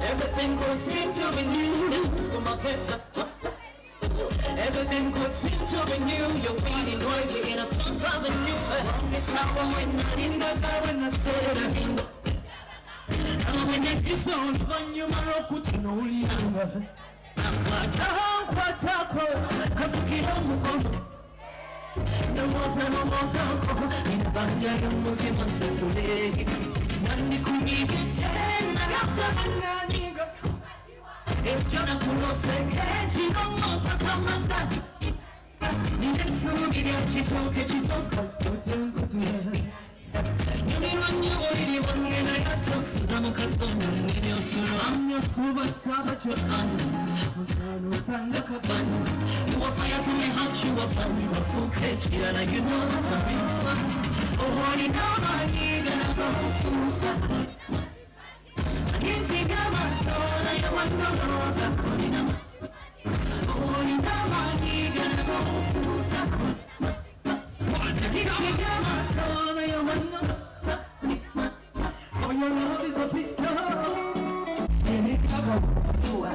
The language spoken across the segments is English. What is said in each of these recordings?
Everything could seem to be new. Everything could seem to be new. You're Winnie Nwagi in a song from the new. This how I went not in the car when I said I didn't go. I'm gonna make this sound when you Morocco to know younger. I'm quite cause you keep on moving. The most and almost uncle in a band of Muslim ancestry. Nani kunibite na gata na niga. If jana kuno seke chino mota kama sa. Ninesu bidia chitoka sote kutuya. Nani wanya ori wange na yato suzamu kasona nini oturo. Amyo suba saba chokan. Musano sanga kabana. You will fire to me hot you up on you a full cage. Yeah, like you know what I mean. Oh, honey, now I need gonna go full circle. I can't see my stone. I want no nose. I'm calling them. Oh, honey, now I need gonna go full circle. I can't see my stone. I want no nose. Oh, your love is a pistol. And it comes so I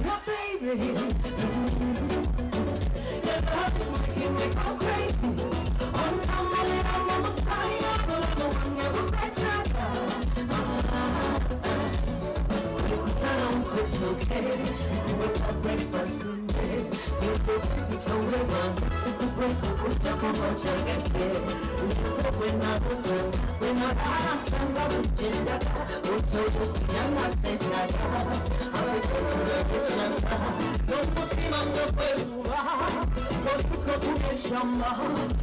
your baby. baby. Your love is making me go crazy. On time, I'm almost crying. I'm the one you better. It's okay. Wake up, breakfast in bed. You look, it's a woman. Super break, put up on my jacket bed. When I was when I asked, I'm not a gender. What's so young, I said, I'm going to the kitchen. Don't put him on the way. What's the population?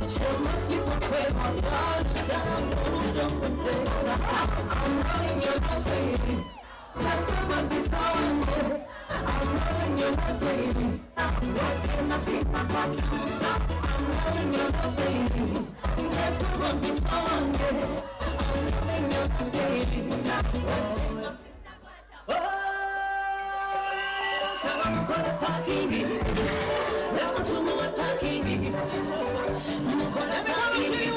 She must see what way was done. I'm running your baby. I'm loving your love, baby. What can I see my box? I'm loving your love, baby. Take the one to town, yes. I'm loving your love, baby. Oh, so I'm gonna pack it. Never to know what packing is. I'm gonna pack it.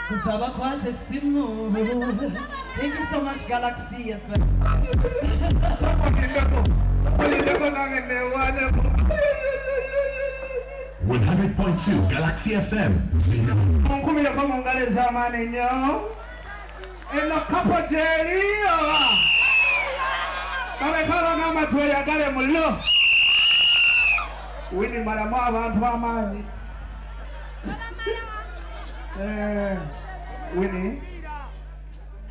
kusaba kwate simu. Thank you so much, Galaxy FM. Somebody 100.2 Galaxy FM. Munkumira kwa mungaleza anyenya. Eno kapo jeriyo. Kabekala ngama tweyagale mulo. Winnie malamu abantu amanyi. Winnie,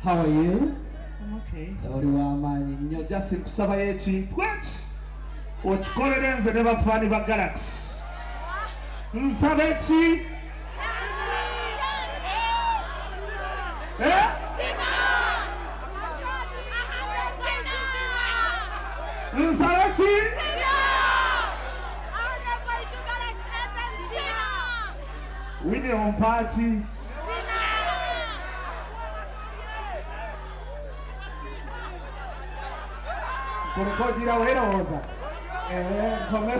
How are you? I'm okay. Ori wa amanyi nnyo. Just kusaba ekintu okikolere nze ne bafaani ba Galaxy. Nsaba eki? Nsaba eki? Winnie ompaaki. Kulikodira weroza. Come.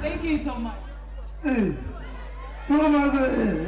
Thank you so much. Hey,